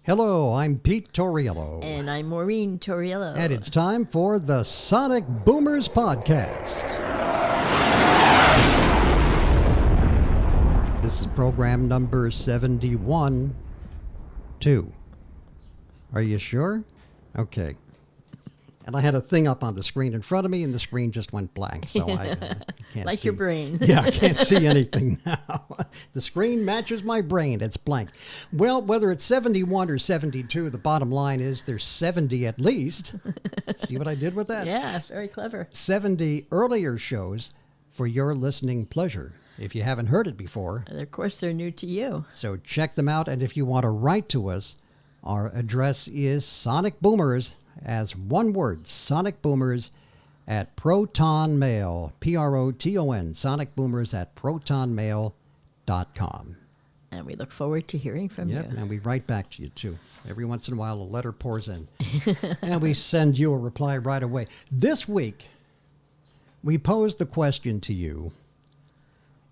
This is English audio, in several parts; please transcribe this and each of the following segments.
Hello, I'm Pete Torriello. And I'm Maureen Torriello. And it's time for the Sonic Boomers Podcast. This is program number 71. Are you sure? Okay. And I had a thing up on the screen in front of me, and the screen just went blank, so I can't like see. your brain. Yeah, I can't see anything now. The screen matches my brain. It's blank. Well, whether it's 71 or 72, the bottom line is there's 70 at least. See what I did with that? Yeah, very clever. 70 earlier shows for your listening pleasure, if you haven't heard it before. And of course, they're new to you. So check them out, and if you want to write to us, our address is Sonic Boomers, as one word, Sonic Boomers at Proton Mail, Proton, Sonic Boomers at protonmail.com. And we look forward to hearing from you. Yep, and we write back to you too. Every once in a while, a letter pours in, and we send you a reply right away. This week, we posed the question to you: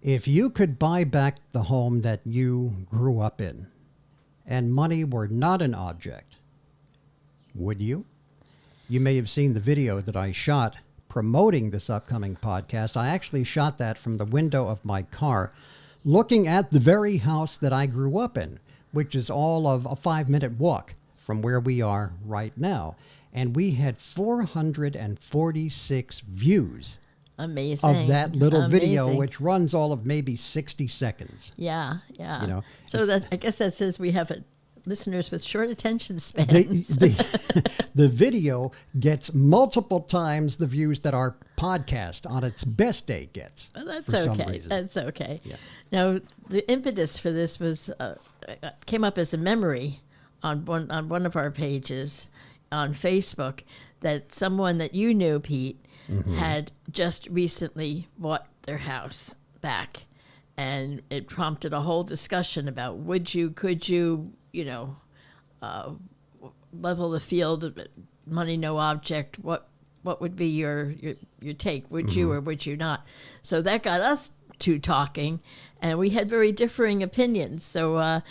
if you could buy back the home that you grew up in, and money were not an object, would you? You may have seen the video that I shot promoting this upcoming podcast. I actually shot that from the window of my car, looking at the very house that I grew up in, which is all of a 5-minute walk from where we are right now. And we had 446 views Amazing. of that little video, Amazing. which runs all of maybe 60 seconds. Yeah, yeah. You know, so that I guess that says we have listeners with short attention spans. The video gets multiple times the views that our podcast on its best day gets. Well, that's for some okay. reason. That's okay. Yeah. Now, the impetus for this was came up as a memory on one of our pages on Facebook that someone that you knew, Pete, had just recently bought their house back, and it prompted a whole discussion about could you, level the field, money no object. What would be your take? Would you or would you not? So that got us two talking, and we had very differing opinions. So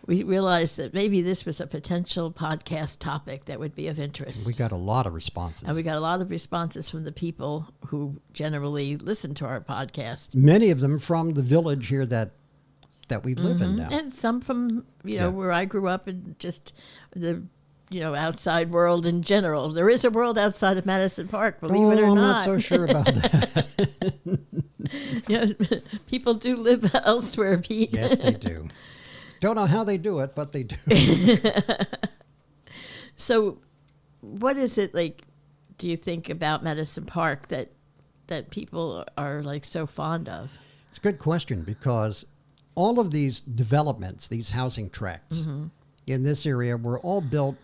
we realized that maybe this was a potential podcast topic that would be of interest. We got a lot of responses. And we got a lot of responses from the people who generally listen to our podcast. Many of them from the village here that we live in now. And some from, where I grew up, and just the, outside world in general. There is a world outside of Madison Park, believe it or I'm not. not so sure about that. People do live elsewhere, Pete. Yes, they do. Don't know how they do it, but they do. So what is it like, do you think, about Madison Park that people are like so fond of? It's a good question, because all of these developments, these housing tracts in this area were all built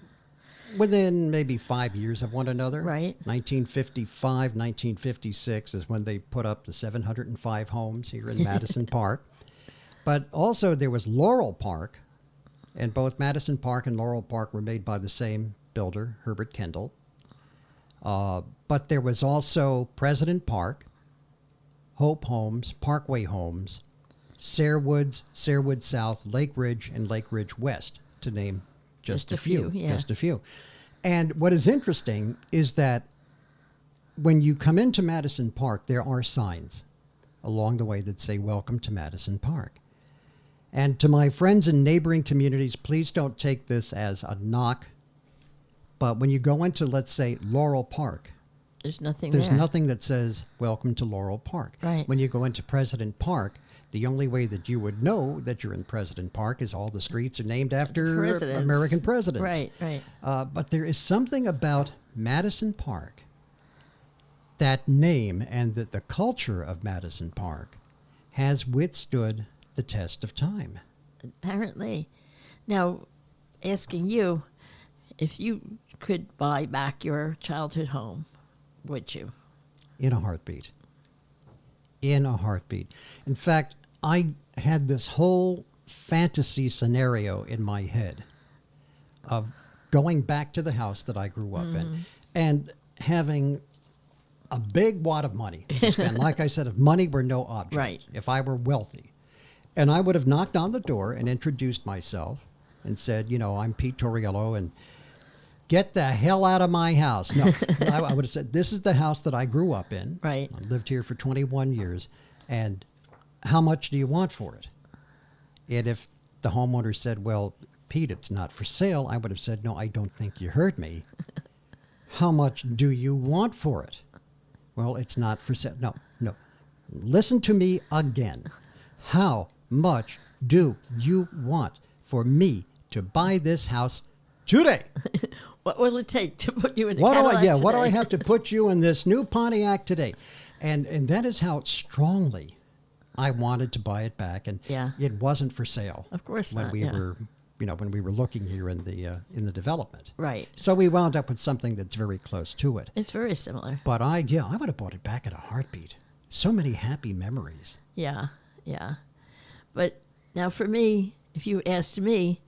within maybe 5 years of one another. Right. 1955, 1956 is when they put up the 705 homes here in Madison Park. But also there was Laurel Park, and both Madison Park and Laurel Park were made by the same builder, Herbert Kendall. But there was also President Park, Hope Homes, Parkway Homes, Sayre Woods, Sayre Woods South, Lake Ridge, and Lake Ridge West, to name just a few. Yeah. Just a few. And what is interesting is that when you come into Madison Park, there are signs along the way that say, "Welcome to Madison Park." And to my friends in neighboring communities, please don't take this as a knock. But when you go into, let's say, Laurel Park, There's nothing there's there. nothing that says, "Welcome to Laurel Park." Right. When you go into President Park, the only way that you would know that you're in President Park is all the streets are named after Presidents. American presidents. Right, right. But there is something about Madison Park, that name and the culture of Madison Park has withstood the test of time. Apparently. Now, asking you, if you could buy back your childhood home, would you? In a heartbeat. In a heartbeat. In fact, I had this whole fantasy scenario in my head of going back to the house that I grew up in and having a big wad of money to spend. Like I said, if money were no object, Right. if I were wealthy. And I would have knocked on the door and introduced myself and said, I'm Pete Torriello, and get the hell out of my house. No, I would have said, this is the house that I grew up in. Right. I lived here for 21 years. And how much do you want for it? And if the homeowner said, well, Pete, it's not for sale, I would have said, no, I don't think you heard me. How much do you want for it? Well, it's not for sale. No. Listen to me again. How much do you want for me to buy this house today? What will it take to put you in a What Cadillac do I today? have to put you in this new Pontiac today? And that is how strongly I wanted to buy it back, and Yeah. it wasn't for sale. Of course when not, we yeah. were, when we were looking here in the development. Right. So we wound up with something that's very close to it. It's very similar. But I would have bought it back in a heartbeat. So many happy memories. Yeah, yeah. But now for me, if you asked me,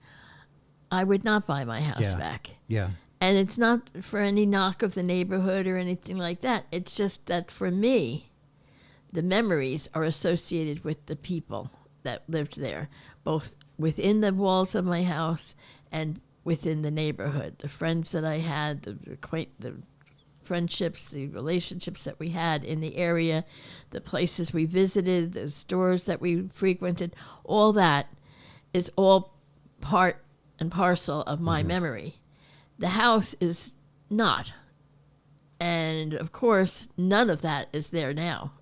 I would not buy my house Yeah. back. Yeah. And it's not for any knock of the neighborhood or anything like that. It's just that for me, the memories are associated with the people that lived there, both within the walls of my house and within the neighborhood. The friends that I had, the friendships, the relationships that we had in the area, the places we visited, the stores that we frequented, all that is all part and parcel of my memory. The house is not. And of course, none of that is there now.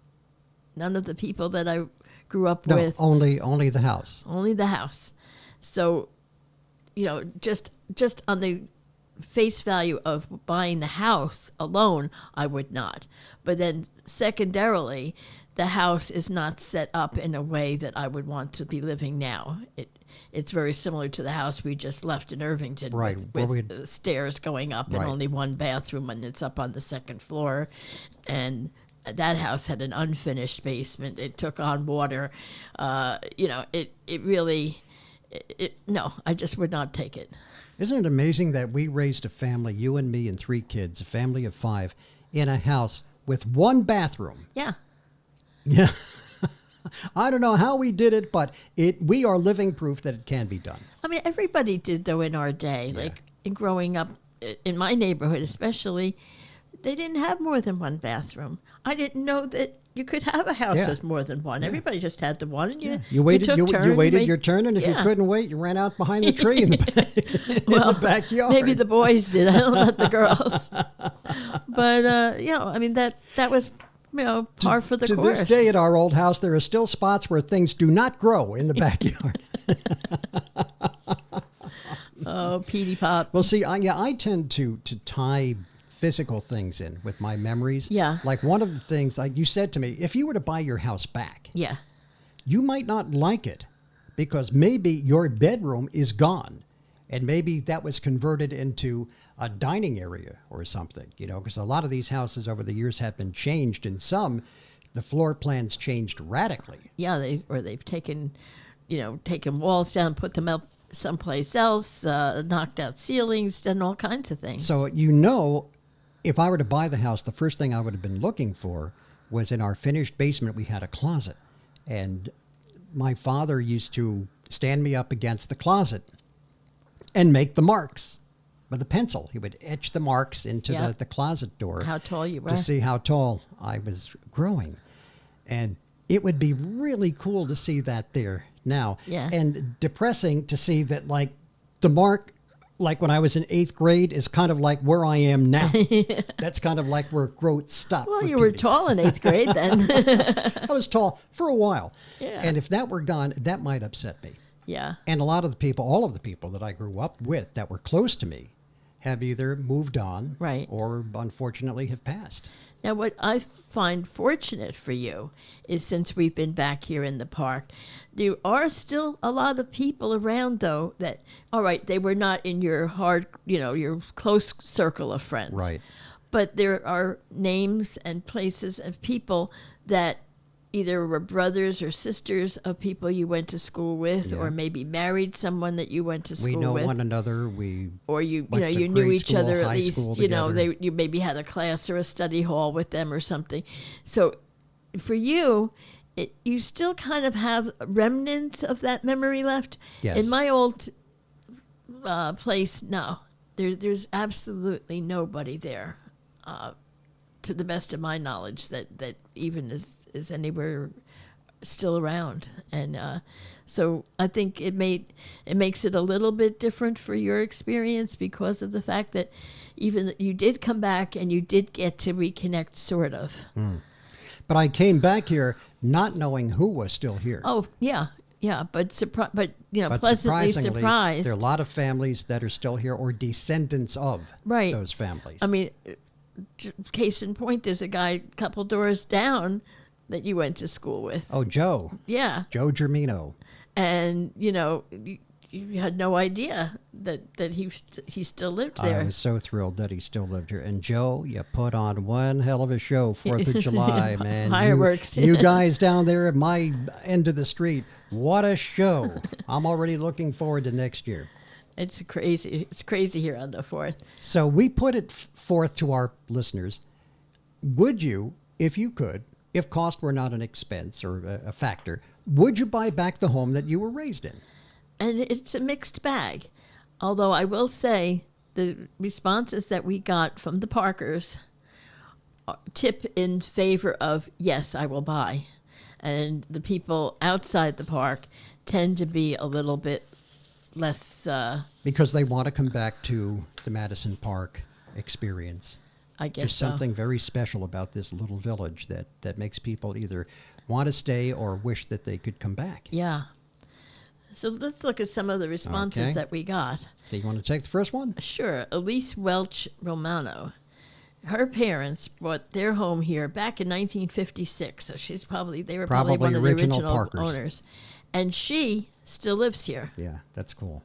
None of the people that I grew up No, with. only the house. Only the house. So, just on the face value of buying the house alone, I would not. But then secondarily, the house is not set up in a way that I would want to be living now. It's very similar to the house we just left in Irvington, Right, where with we'd- stairs going up and Right. only one bathroom, and it's up on the second floor. And that house had an unfinished basement. It took on water. It really, no, I just would not take it. Isn't it amazing that we raised a family, you and me and 3 kids, a family of 5, in a house with 1 bathroom? Yeah. Yeah. I don't know how we did it, but we are living proof that it can be done. I mean, everybody did, though, in our day. Yeah. Like, in growing up, in my neighborhood especially, they didn't have more than 1 bathroom. I didn't know that you could have a house Yeah. with more than one. Everybody just had the one, and You waited. took You turns, waited made- your turn, and if you Yeah. couldn't wait, you ran out behind the tree in the in the backyard. Maybe the boys did. I don't know, not the girls. But I mean that was par for the to course. this day at our old house, there are still spots where things do not grow in the backyard. Oh, Petey Pop. Well, see, I tend to tie physical things in with my memories. Yeah. Like one of the things, like you said to me, if you were to buy your house back, Yeah. you might not like it because maybe your bedroom is gone and maybe that was converted into a dining area or something, because a lot of these houses over the years have been changed, and some the floor plans changed radically. Yeah, they've taken walls down, put them up someplace else, knocked out ceilings, done all kinds of things. So, if I were to buy the house, the first thing I would have been looking for was in our finished basement, we had a closet. And my father used to stand me up against the closet and make the marks with a pencil. He would etch the marks into Yeah. the closet door. How tall you were. To see how tall I was growing. And it would be really cool to see that there now. Yeah. And depressing to see that, like, the mark, like when I was in 8th grade, is kind of like where I am now. That's kind of like where growth stopped. Well, for you were Petey. tall in 8th grade then. I was tall for a while. Yeah. And if that were gone, that might upset me. Yeah. And all of the people that I grew up with that were close to me have either moved on, Right. or unfortunately have passed. Now, what I find fortunate for you is, since we've been back here in the park, there are still a lot of people around, though, that, all right, they were not in your your close circle of friends. Right. But there are names and places and people that either were brothers or sisters of people you went to school with, Yeah. or maybe married someone that you went to school We know with. one another. We Or you went to you knew grade each school, other at high least, school together. you maybe had a class or a study hall with them or something. So for you, you still kind of have remnants of that memory left. Yes. In my old place, no. There's absolutely nobody there, to the best of my knowledge, that even is anywhere still around. And so I think it makes it a little bit different for your experience because of the fact that even that you did come back and you did get to reconnect, sort of. But I came back here not knowing who was still here. Oh, yeah. Yeah, but But pleasantly surprisingly, surprised. there are a lot of families that are still here or descendants of Right. those families. I mean, case in point, there's a guy a couple doors down that you went to school with. Oh, Joe. Yeah, Joe Germino. and you had no idea that he still lived there. I was so thrilled that he still lived here. And Joe, you put on one hell of a show, 4th of July, man. Fireworks. You guys down there at my end of the street, what a show. I'm already looking forward to next year. It's crazy. It's crazy here on the 4th. So we put it forth to our listeners. Would you, if you could, if cost were not an expense or a factor, would you buy back the home that you were raised in? And it's a mixed bag. Although I will say the responses that we got from the Parkers tip in favor of, yes, I will buy. And the people outside the park tend to be a little bit less, Because they want to come back to the Madison Park experience. I guess There's so. something very special about this little village that makes people either want to stay or wish that they could come back. Yeah. So let's look at some of the responses Okay. that we got. So you want to take the first one? Sure. Elise Welch Romano. Her parents bought their home here back in 1956. So they were probably one of the original original Parkers. owners. And she still lives here. Yeah, that's cool.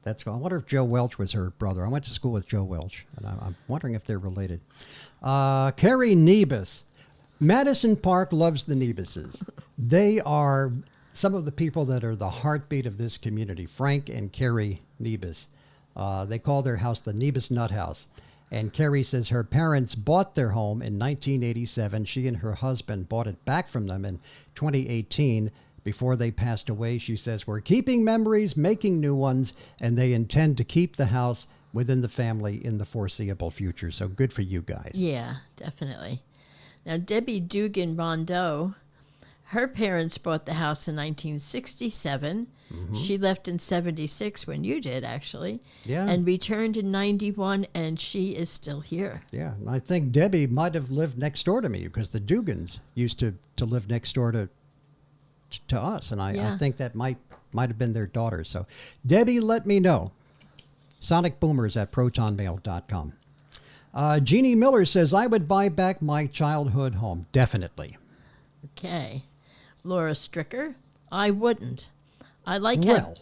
That's cool. I wonder if Joe Welch was her brother. I went to school with Joe Welch, and I'm wondering if they're related. Carrie Nebus. Madison Park loves the Nebuses. They are some of the people that are the heartbeat of this community. Frank and Carrie Nebus. They call their house the Nebus Nut House. And Carrie says her parents bought their home in 1987. She and her husband bought it back from them in 2018. Before they passed away, she says, we're keeping memories, making new ones, and they intend to keep the house within the family in the foreseeable future. So good for you guys. Yeah, definitely. Now, Debbie Dugan Rondeau, her parents bought the house in 1967. She left in 76 when you did, actually. Yeah. And returned in 91, and she is still here. Yeah, and I think Debbie might have lived next door to me because the Dugans used to live next door to us, and I Yeah. think that might have been their daughter. So, Debbie, let me know. SonicBoomers@protonmail.com. Jeannie Miller says, I would buy back my childhood home. Definitely. Okay. Laura Stricker, I wouldn't. I like Well,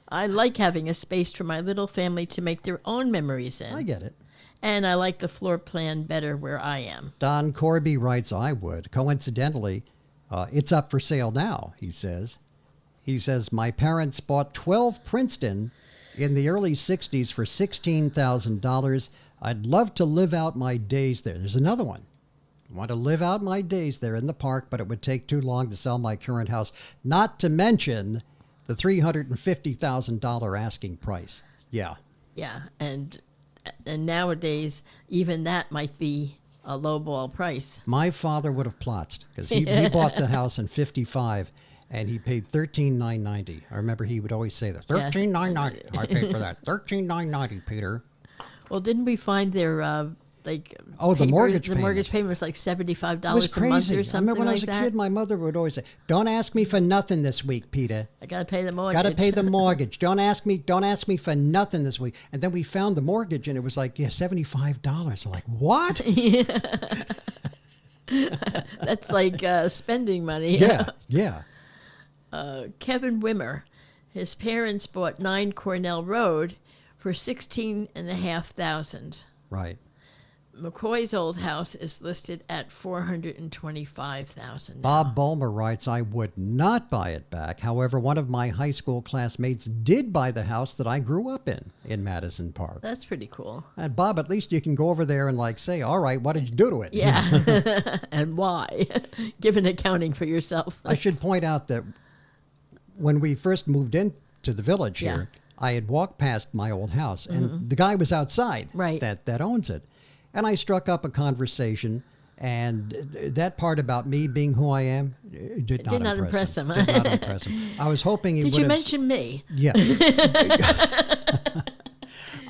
I like having a space for my little family to make their own memories in. I get it. And I like the floor plan better where I am. Don Corby writes, I would. Coincidentally, it's up for sale now, he says. He says, my parents bought 12 Princeton in the early 60s for $16,000. I'd love to live out my days there. There's another one. I want to live out my days there in the park, but it would take too long to sell my current house, not to mention the $350,000 asking price. Yeah. Yeah, and nowadays even that might be a lowball price. My father would have plotzed because he bought the house in 55 and he paid $13,990. I remember he would always say that. Yeah. $13,990. I paid for that. $13,990, Peter. Well, didn't we find their The mortgage The payment. mortgage payment was like $75 It was a month crazy. or I something remember when I was like a that. kid, my mother would always say, don't ask me for nothing this week, Peter. I got to pay the mortgage. Got to pay the mortgage. Don't ask me for nothing this week. And then we found the mortgage and it was like, yeah, $75. I'm like, what? That's like spending money. Yeah. Kevin Wimmer, his parents bought 9 Cornell Road for $16,500. Right. McCoy's old house is listed at $425,000. Bob Bulmer writes, I would not buy it back. However, one of my high school classmates did buy the house that I grew up in Madison Park. That's pretty cool. And Bob, at least you can go over there and like say, all right, what did you do to it? Yeah. And why? Give an accounting for yourself. I should point out that when we first moved into to the village Yeah. here, I had walked past my old house, and the guy was outside Right. that owns it. And I struck up a conversation, and that part about me being who I am did not impress him. Did not impress him. I was hoping he would Did you have... mention me? Yeah.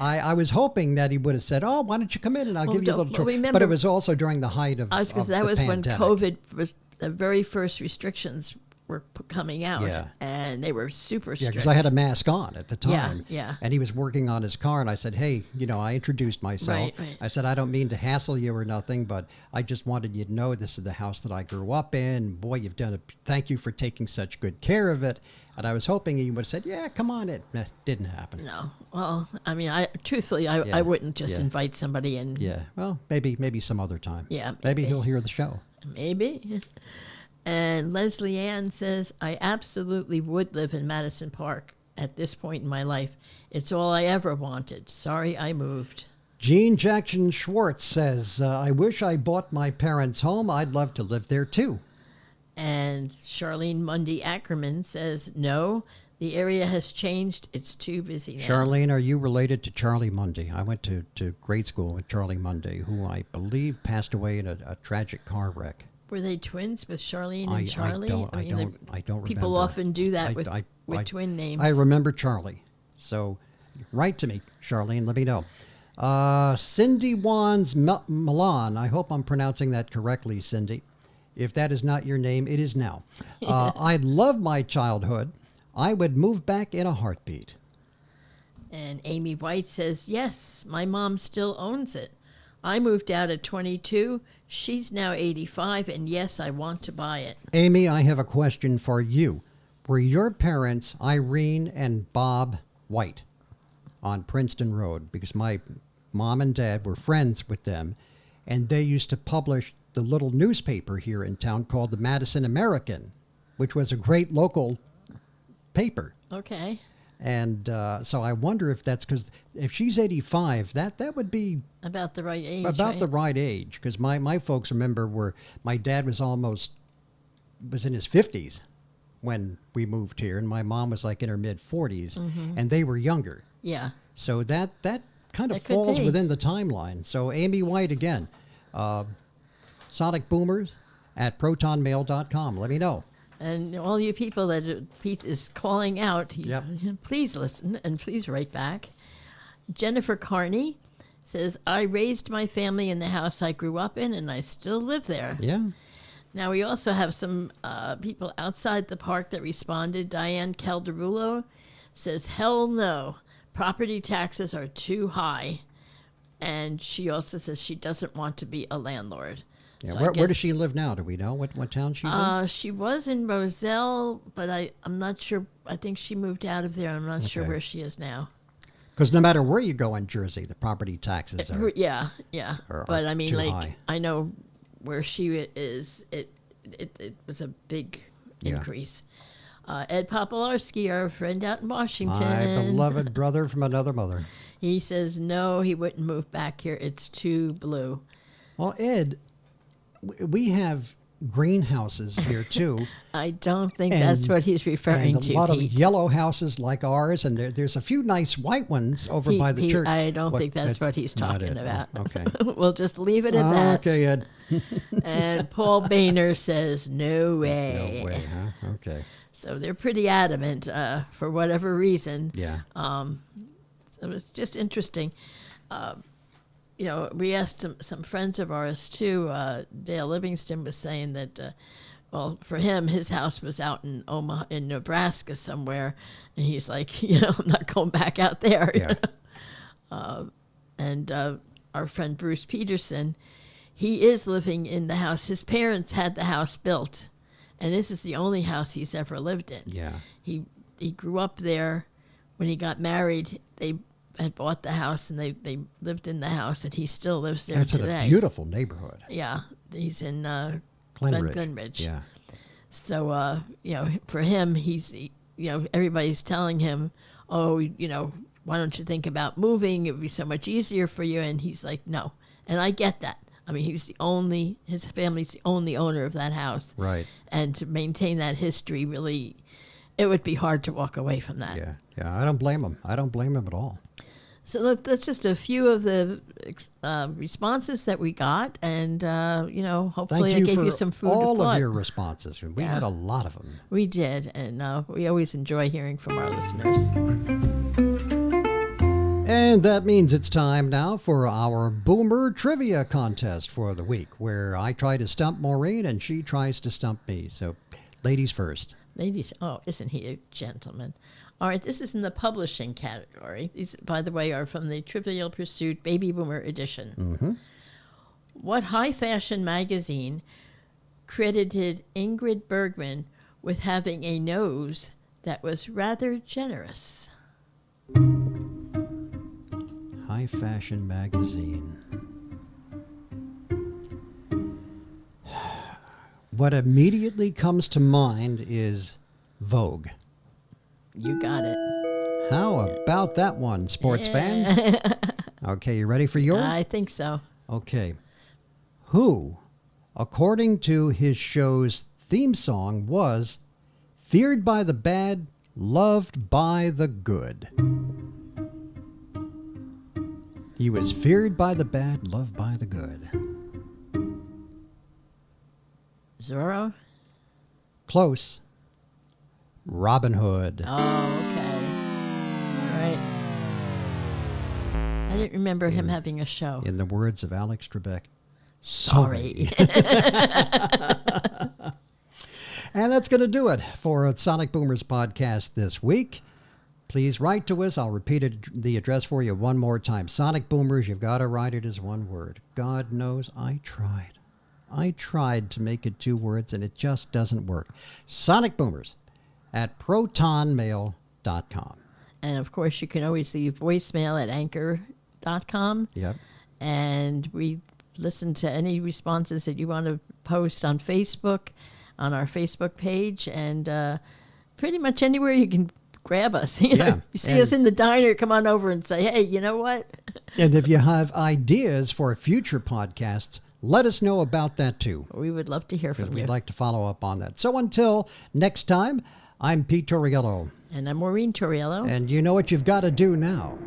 I was hoping that he would have said, "Oh, why don't you come in and I'll give you a little tour." remember- But it was also during the height of, Because of that the was when pandemic. COVID was the very first restrictions were coming out, Yeah. and they were super Yeah, strict. because I had a mask on at the time. yeah. And he was working on his car, and I said, "Hey, I introduced myself. Right. I said, I don't mean to hassle you or nothing, but I just wanted you to know this is the house that I grew up in. Boy, you've done it. Thank you for taking such good care of it." And I was hoping he would have said, "Yeah, come on in." Didn't happen. No, well, I mean, truthfully, Yeah. I wouldn't just Yeah. invite somebody in. Yeah, well, maybe some other time. Yeah, Maybe maybe. he'll hear the show. Maybe. And Leslie Ann says, I absolutely would live in Madison Park at this point in my life. It's all I ever wanted. Sorry I moved. Gene Jackson Schwartz says, "I wish I bought my parents' home. I'd love to live there too." And Charlene Mundy Ackerman says, no, the area has changed. It's too busy now. Charlene, are you related to Charlie Mundy? I went to grade school with Charlie Mundy, who I believe passed away in a tragic car wreck. Were they twins with Charlene and Charlie? I don't People remember. often do that with I- twin names. I remember Charlie. So write to me, Charlene. Let me know. Cindy Wands Milan. I hope I'm pronouncing that correctly, Cindy. If that is not your name, it is now. I love my childhood. I would move back in a heartbeat. And Amy White says, yes, my mom still owns it. I moved out at 22. She's now 85, and yes, I want to buy it. Amy, I have a question for you. Were your parents Irene and Bob White on Princeton Road? Because my mom and dad were friends with them, and they used to publish the little newspaper here in town called the Madison American, which was a great local paper. Okay. And so I wonder if that's because if she's 85, that would be About the right age, about right? the right age. Because my folks remember my dad was in his 50s when we moved here, and my mom was like in her mid 40s, and they were younger. Yeah. So that kind of That could falls be. within the timeline. So Amy White again, Sonic Boomers at protonmail.com. Let me know. And all you people that Pete is calling out, Yep. please listen and please write back. Jennifer Carney says, I raised my family in the house I grew up in, and I still live there. Yeah. Now, we also have some people outside the park that responded. Diane Calderulo says, hell no, property taxes are too high. And she also says she doesn't want to be a landlord. Yeah. So I Where guess- does she live now? Do we know what town she's in? She was in Roselle, but I'm not sure. I think she moved out of there. I'm not sure Okay. where she is now. Because no matter where you go in Jersey, the property taxes are. Yeah. are But I mean, too like, high. I know where she is. It was a big Yeah. increase. Ed Popolarski, our friend out in Washington, My beloved brother from another mother. he says no, he wouldn't move back here. It's too blue. Well, Ed, we have greenhouses here too. I don't think And- that's what he's referring and to. a lot Pete. of yellow houses like ours, and there's a few nice white ones over by the Pete, church. I don't What, think that's what he's not talking it. about. Oh, okay. We'll just leave it at that. Okay, Ed. And Paul Boehner says, no way. No way, huh? Okay. So they're pretty adamant for whatever reason. Yeah. So it's just interesting. We asked some friends of ours too. Dale Livingston was saying that, well, for him, his house was out in Omaha, in Nebraska somewhere. And he's like, I'm not going back out there. Yeah. And our friend Bruce Peterson, he is living in the house. His parents had the house built, and this is the only house he's ever lived in. Yeah. He grew up there. When he got married, they had bought the house, and they lived in the house, and he still lives there And it's in today. a beautiful neighborhood. Yeah, he's in Glenridge. Glenridge. Yeah. So, for him, everybody's telling him, oh, why don't you think about moving? It would be so much easier for you. And he's like, no. And I get that. I mean, his family's the only owner of that house. Right. And to maintain that history really, it would be hard to walk away from that. Yeah, I don't blame them. I don't blame them at all. So that's just a few of the responses that we got, and hopefully Thank I you gave for you some food all for thought. of your responses. We had a lot of them. We did, and we always enjoy hearing from our listeners. And that means it's time now for our Boomer Trivia Contest for the week, where I try to stump Maureen and she tries to stump me. So, ladies first. Ladies, oh, isn't he a gentleman? All right, this is in the publishing category. These, by the way, are from the Trivial Pursuit Baby Boomer edition. Mm-hmm. What high fashion magazine credited Ingrid Bergman with having a nose that was rather generous? High fashion magazine. What immediately comes to mind is Vogue. You got it. How about that one, sports fans? Okay, you ready for yours? I think so. Okay. Who, according to his show's theme song, was feared by the bad, loved by the good? He was feared by the bad, loved by the good. Zorro? Close. Robin Hood. Oh, okay. All right. I didn't remember him having a show. In the words of Alex Trebek, Sorry. And that's going to do it for Sonic Boomers podcast this week. Please write to us. I'll repeat the address for you one more time. Sonic Boomers, you've got to write it as one word. God knows I tried. I tried to make it 2 words, and it just doesn't work. Sonic Boomers at protonmail.com. And of course, you can always leave voicemail at anchor.com. Yep. And we listen to any responses that you want to post on Facebook, on our Facebook page, and pretty much anywhere you can grab us. You Yeah. see us in the diner, come on over and say, hey, you know what? And if you have ideas for future podcasts, let us know about that too, We would love to hear because from you. we'd like to follow up on that. So until next time, I'm Pete Torriello. And I'm Maureen Torriello. And you know what you've got to do now.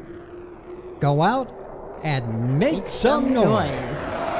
Go out and make some noise.